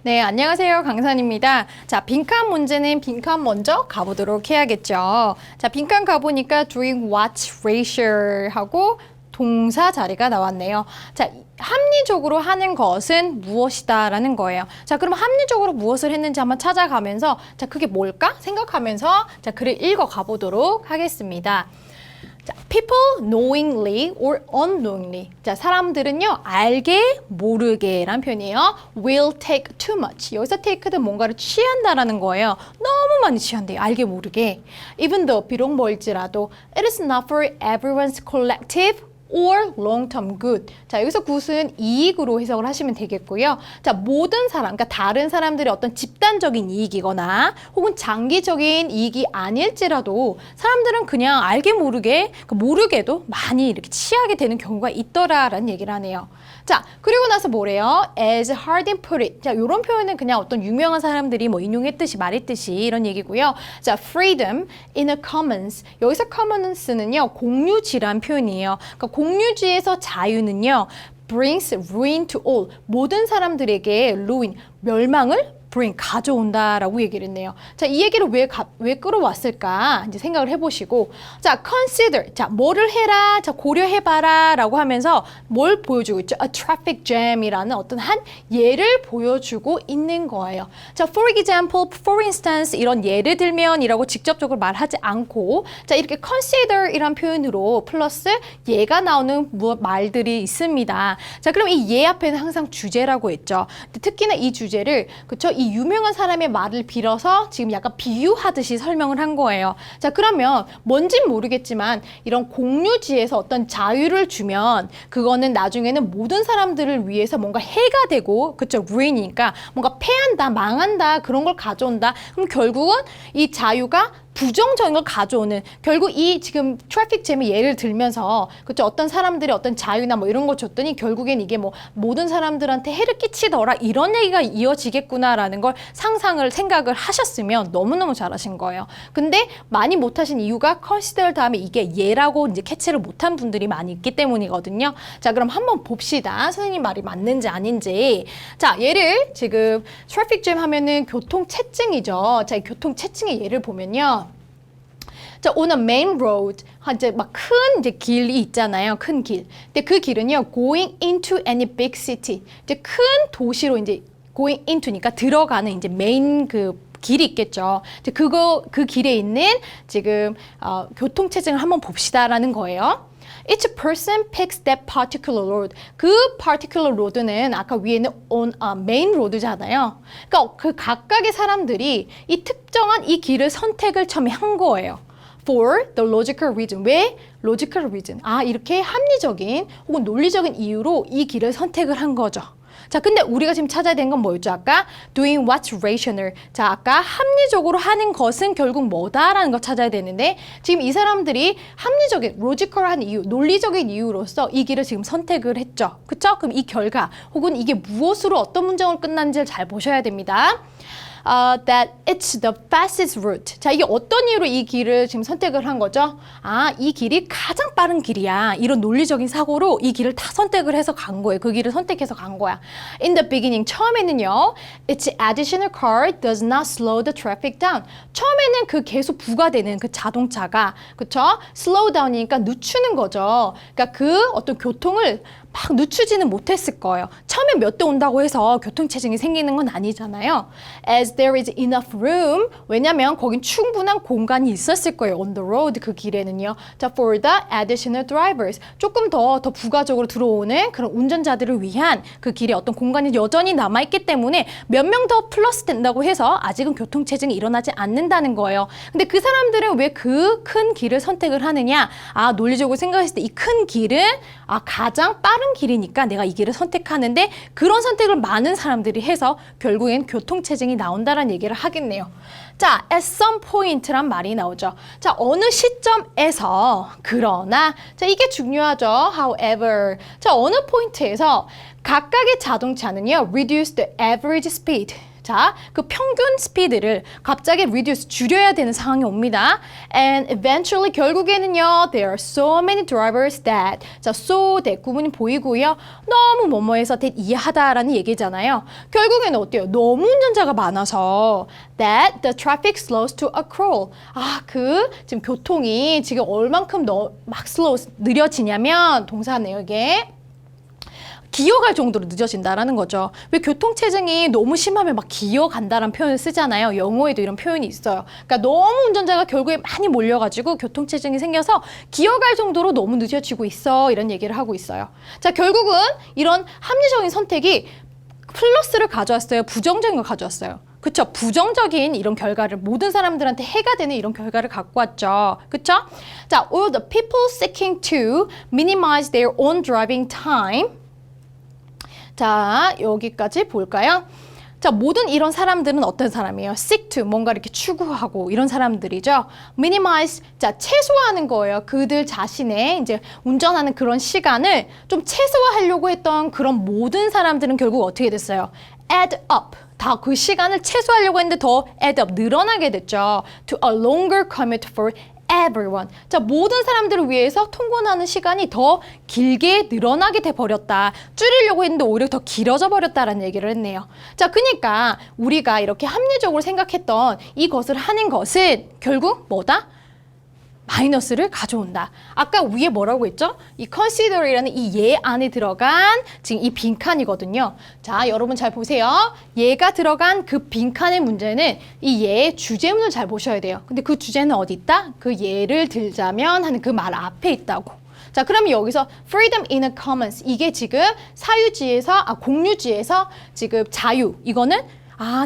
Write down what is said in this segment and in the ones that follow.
네, 안녕하세요. 강산입니다. 자, 빈칸 문제는 빈칸 먼저 가보도록 해야겠죠. 자, 빈칸 가보니까 doing what ratio 하고 동사 자리가 나왔네요. 자, 합리적으로 하는 것은 무엇이다 라는 거예요. 자, 그럼 합리적으로 무엇을 했는지 한번 찾아가면서 자, 그게 뭘까? 생각하면서 자, 글을 읽어 가보도록 하겠습니다. 자, people knowingly or unknowingly. 자, 사람들은요, 알게, 모르게 라는 표현이에요. will take too much. 여기서 take는 뭔가를 취한다라는 거예요. 너무 많이 취한대요. 알게, 모르게. even though, 비록 뭘지라도 it is not for everyone's collective or long-term good. 자, 여기서 good은 이익으로 해석을 하시면 되겠고요. 자, 모든 사람, 그러니까 다른 사람들의 어떤 집단적인 이익이거나 혹은 장기적인 이익이 아닐지라도 사람들은 그냥 알게 모르게, 모르게도 많이 이렇게 취하게 되는 경우가 있더라라는 얘기를 하네요. 자, 그리고 나서 뭐래요? As Harding put it. 자, 이런 표현은 그냥 어떤 유명한 사람들이 뭐 인용했듯이 말했듯이 이런 얘기고요. 자, freedom in a commons. 여기서 commons는요, 공유지란 표현이에요. 그러니까 공유지에서 자유는요, brings ruin to all. 모든 사람들에게 ruin, 멸망을 bring, 가져온다라고 얘기를 했네요. 자, 이 얘기를 왜 끌어왔을까? 이제 생각을 해보시고. 자, consider. 자, 뭐를 해라. 자, 고려해봐라. 라고 하면서 뭘 보여주고 있죠? A traffic jam이라는 어떤 한 예를 보여주고 있는 거예요. 자, for example, for instance, 이런 예를 들면 이라고 직접적으로 말하지 않고 자, 이렇게 consider 이란 표현으로 플러스 예가 나오는 말들이 있습니다. 자, 그럼 이 예 앞에는 항상 주제라고 했죠. 특히나 이 주제를, 그쵸? 이 유명한 사람의 말을 빌어서 지금 약간 비유하듯이 설명을 한 거예요. 자, 그러면 뭔진 모르겠지만 이런 공유지에서 어떤 자유를 주면 그거는 나중에는 모든 사람들을 위해서 뭔가 해가 되고, 그쵸? ruin이니까 뭔가 패한다, 망한다, 그런 걸 가져온다. 그럼 결국은 이 자유가 부정적인 걸 가져오는, 결국 이 지금 트래픽 잼의 예를 들면서 그쵸, 어떤 사람들이 어떤 자유나 뭐 이런 거 줬더니 결국엔 이게 뭐 모든 사람들한테 해를 끼치더라, 이런 얘기가 이어지겠구나라는 걸 생각을 하셨으면 너무너무 잘하신 거예요. 근데 많이 못하신 이유가 consider 다음에 이게 예라고 이제 캐치를 못한 분들이 많이 있기 때문이거든요. 자, 그럼 한번 봅시다. 선생님 말이 맞는지 아닌지. 자, 예를 지금 트래픽 잼 하면은 교통체증이죠. 자, 이 교통체증의 예를 보면요. 자, on a main road, 이제 막 큰 이제 길이 있잖아요. 큰 길. 근데 그 길은요, going into any big city. 이제 큰 도시로 이제 going into니까 들어가는 이제 메인 그 길이 있겠죠. 이제 그 길에 있는 지금 교통체증을 한번 봅시다라는 거예요. Each person picks that particular road. 그 particular road는 아까 위에는 on a main road잖아요. 그러니까 그 각각의 사람들이 이 특정한 이 길을 선택을 처음에 한 거예요. For the logical reason. 왜? logical reason. 아, 이렇게 합리적인 혹은 논리적인 이유로 이 길을 선택을 한 거죠. 자, 근데 우리가 지금 찾아야 되는 건 뭐였죠? 아까 doing what's rational. 자, 아까 합리적으로 하는 것은 결국 뭐다라는 거 찾아야 되는데 지금 이 사람들이 합리적인, logical한 이유, 논리적인 이유로서 이 길을 지금 선택을 했죠. 그쵸? 그럼 이 결과 혹은 이게 무엇으로 어떤 문장으로 끝난지를 잘 보셔야 됩니다. That it's the fastest route. 자, 이게 어떤 이유로 이 길을 지금 선택을 한 거죠? 아, 이 길이 가장 빠른 길이야. 이런 논리적인 사고로 이 길을 다 선택을 해서 간 거예요. 그 길을 선택해서 간 거야. In the beginning, 처음에는요, its additional car does not slow the traffic down. 처음에는 그 계속 부과되는 그 자동차가, 그쵸? slow down이니까 늦추는 거죠. 그러니까 그 어떤 교통을 막 늦추지는 못했을 거예요. 처음에 몇 대 온다고 해서 교통체증이 생기는 건 아니잖아요. As there is enough room. 왜냐면 거긴 충분한 공간이 있었을 거예요. On the road, 그 길에는요. 자, for the additional drivers. 조금 더 부가적으로 들어오는 그런 운전자들을 위한 그 길에 어떤 공간이 여전히 남아있기 때문에 몇 명 더 플러스 된다고 해서 아직은 교통체증이 일어나지 않는다는 거예요. 근데 그 사람들은 왜 그 큰 길을 선택을 하느냐? 아, 논리적으로 생각했을 때 이 큰 길은 가장 빠른 길이니까 내가 이 길을 선택하는데 그런 선택을 많은 사람들이 해서 결국엔 교통체증이 나온다는 얘기를 하겠네요. 자, at some point란 말이 나오죠. 자, 어느 시점에서, 그러나, 자, 이게 중요하죠. However, 자, 어느 포인트에서 각각의 자동차는요, reduce the average speed. 자, 그 평균 스피드를 갑자기 reduce, 줄여야 되는 상황이 옵니다. And eventually, 결국에는요, there are so many drivers that, 자, so that 구문이 보이고요. 너무 뭐뭐해서 that 이해하다라는 얘기잖아요. 결국에는 어때요? 너무 운전자가 많아서 that the traffic slows to a crawl. 아, 지금 교통이 지금 얼만큼 막 slow, 느려지냐면 동사네요, 이게. 기어갈 정도로 늦어진다라는 거죠. 왜 교통체증이 너무 심하면 막 기어간다라는 표현을 쓰잖아요. 영어에도 이런 표현이 있어요. 그러니까 너무 운전자가 결국에 많이 몰려가지고 교통체증이 생겨서 기어갈 정도로 너무 늦어지고 있어. 이런 얘기를 하고 있어요. 자, 결국은 이런 합리적인 선택이 플러스를 가져왔어요? 부정적인 걸 가져왔어요? 그쵸? 부정적인 이런 결과를 모든 사람들한테 해가 되는 이런 결과를 갖고 왔죠. 그쵸? 자, all the people seeking to minimize their own driving time. 자, 여기까지 볼까요? 자, 모든 이런 사람들은 어떤 사람이에요? seek to, 뭔가 이렇게 추구하고 이런 사람들이죠. minimize, 자, 최소화하는 거예요. 그들 자신의 이제 운전하는 그런 시간을 좀 최소화하려고 했던 그런 모든 사람들은 결국 어떻게 됐어요? add up. 다 그 시간을 최소화하려고 했는데 더 add up, 늘어나게 됐죠. to a longer commute for everyone. 자, 모든 사람들을 위해서 통근하는 시간이 더 길게 늘어나게 돼 버렸다. 줄이려고 했는데 오히려 더 길어져 버렸다라는 얘기를 했네요. 자, 그러니까 우리가 이렇게 합리적으로 생각했던 이것을 하는 것은 결국 뭐다? 마이너스를 가져온다. 아까 위에 뭐라고 했죠? 이 consider이라는 이 예 안에 들어간 지금 이 빈칸이거든요. 자, 여러분 잘 보세요. 얘가 들어간 그 빈칸의 문제는 이 예의 주제문을 잘 보셔야 돼요. 근데 그 주제는 어디 있다? 그 예를 들자면 하는 그 말 앞에 있다고. 자, 그러면 여기서 freedom in a commons, 이게 지금 사유지에서, 공유지에서 지금 자유. 이거는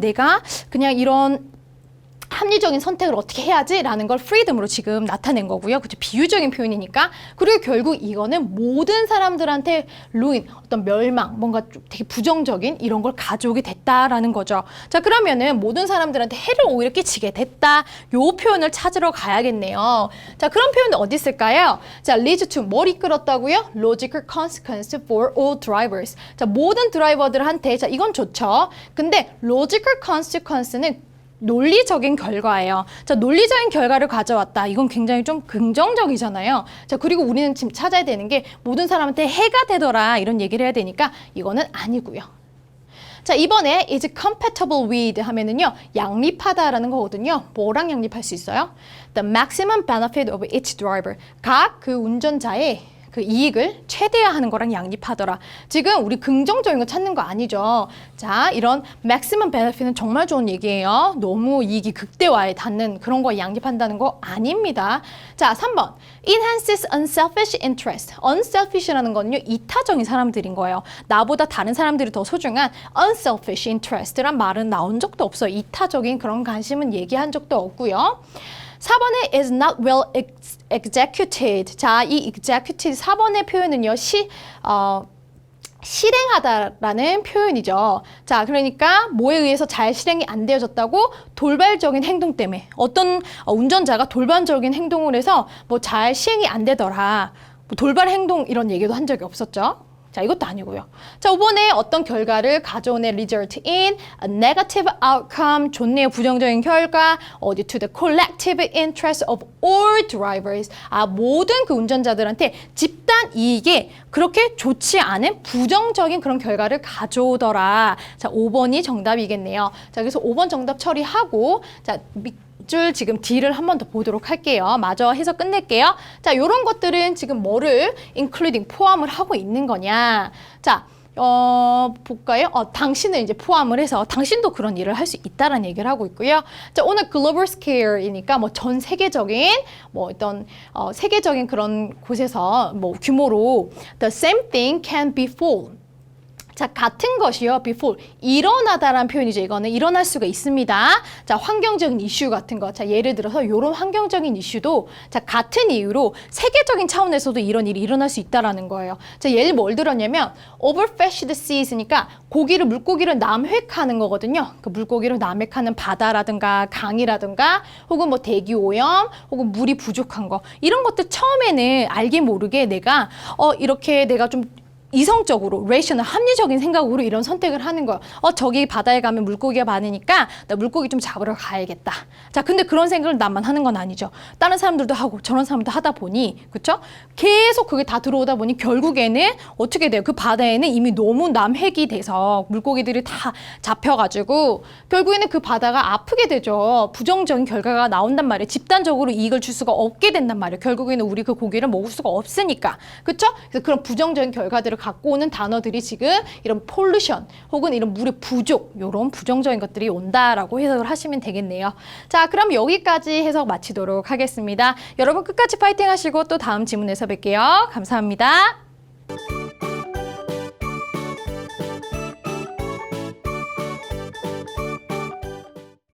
내가 그냥 이런 합리적인 선택을 어떻게 해야지라는 걸 freedom으로 지금 나타낸 거고요. 그죠? 비유적인 표현이니까. 그리고 결국 이거는 모든 사람들한테 ruin, 어떤 멸망, 뭔가 좀 되게 부정적인 이런 걸 가져오게 됐다라는 거죠. 자, 그러면은 모든 사람들한테 해를 오히려 끼치게 됐다. 요 표현을 찾으러 가야겠네요. 자, 그런 표현은 어디 있을까요? 자, leads to 뭘 이끌었다고요? logical consequence for all drivers. 자, 모든 드라이버들한테, 자, 이건 좋죠. 근데 logical consequence는 논리적인 결과예요. 자, 논리적인 결과를 가져왔다. 이건 굉장히 좀 긍정적이잖아요. 자, 그리고 우리는 지금 찾아야 되는 게 모든 사람한테 해가 되더라. 이런 얘기를 해야 되니까 이거는 아니고요. 자, 이번에 is compatible with 하면은요, 양립하다라는 거거든요. 뭐랑 양립할 수 있어요? The maximum benefit of each driver. 각 그 운전자의 그 이익을 최대화하는 거랑 양립하더라. 지금 우리 긍정적인 거 찾는 거 아니죠. 자, 이런 maximum benefit은 정말 좋은 얘기예요. 너무 이익이 극대화에 닿는 그런 거 양립한다는 거 아닙니다. 자, 3번. enhances unselfish interest. unselfish라는 건요, 이타적인 사람들인 거예요. 나보다 다른 사람들이 더 소중한 unselfish interest란 말은 나온 적도 없어요. 이타적인 그런 관심은 얘기한 적도 없고요. 4번에 is not well executed. 자, 이 executed 4번의 표현은요, 실행하다라는 표현이죠. 자, 그러니까 뭐에 의해서 잘 실행이 안 되어졌다고? 돌발적인 행동 때문에. 어떤 운전자가 돌발적인 행동을 해서 뭐 잘 시행이 안 되더라. 뭐 돌발 행동 이런 얘기도 한 적이 없었죠. 자, 이것도 아니고요. 자, 5번에 어떤 결과를 가져오네 result in a negative outcome. 좋네요. 부정적인 결과. 어디 to the collective interest of all drivers. 모든 그 운전자들한테 집단 이익에 그렇게 좋지 않은 부정적인 그런 결과를 가져오더라. 자, 5번이 정답이겠네요. 자, 그래서 5번 정답 처리하고, 자, 줄 지금 D를 한 번 더 보도록 할게요. 마저 해서 끝낼게요. 자, 요런 것들은 지금 뭐를 including 포함을 하고 있는 거냐. 자, 볼까요? 당신을 이제 포함을 해서 당신도 그런 일을 할 수 있다라는 얘기를 하고 있고요. 자, 오늘 글로벌 스케일이니까 뭐 전 세계적인 뭐 어떤 세계적인 그런 곳에서 뭐 규모로 the same thing can befall. 자, 같은 것이요. before. 일어나다라는 표현이죠. 이거는 일어날 수가 있습니다. 자, 환경적인 이슈 같은 거. 자, 예를 들어서 이런 환경적인 이슈도 자, 같은 이유로 세계적인 차원에서도 이런 일이 일어날 수 있다라는 거예요. 자, 예를 뭘 들었냐면 overfished seas니까 물고기를 남획하는 거거든요. 그 물고기를 남획하는 바다라든가 강이라든가 혹은 뭐 대기 오염 혹은 물이 부족한 거. 이런 것들 처음에는 알게 모르게 내가 이렇게 내가 좀 이성적으로, rational, 합리적인 생각으로 이런 선택을 하는 거예요. 저기 바다에 가면 물고기가 많으니까 나 물고기 좀 잡으러 가야겠다. 자, 근데 그런 생각을 나만 하는 건 아니죠. 다른 사람들도 하고 저런 사람도 하다 보니, 그쵸? 계속 그게 다 들어오다 보니 결국에는 어떻게 돼요? 그 바다에는 이미 너무 남획이 돼서 물고기들이 다 잡혀가지고 결국에는 그 바다가 아프게 되죠. 부정적인 결과가 나온단 말이에요. 집단적으로 이익을 줄 수가 없게 된단 말이에요. 결국에는 우리 그 고기를 먹을 수가 없으니까. 그쵸? 그래서 그런 부정적인 결과들을 갖고 오는 단어들이 지금 이런 pollution 혹은 이런 물의 부족, 이런 부정적인 것들이 온다라고 해석을 하시면 되겠네요. 자, 그럼 여기까지 해석 마치도록 하겠습니다. 여러분 끝까지 파이팅 하시고 또 다음 지문에서 뵐게요. 감사합니다.